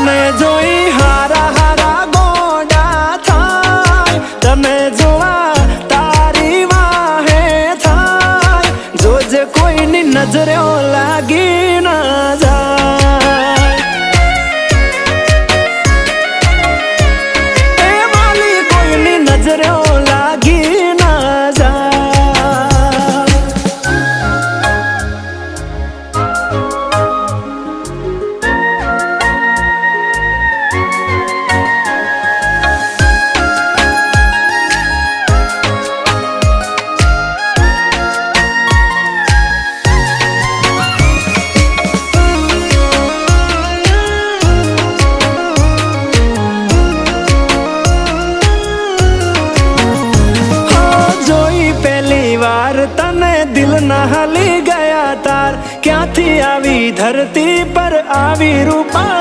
તને જોઈ હારા હારા ગોડા થાય, તને જોવા તારી વાહે થાય, જોજે કોઈની નજરે લાગી ના જાય, એ માલી કોઈની નજરે લાગી ના જાય. તને દિલ ના હાલી ગયા તાર, ક્યાંથી આવી ધરતી પર આવી રૂપા.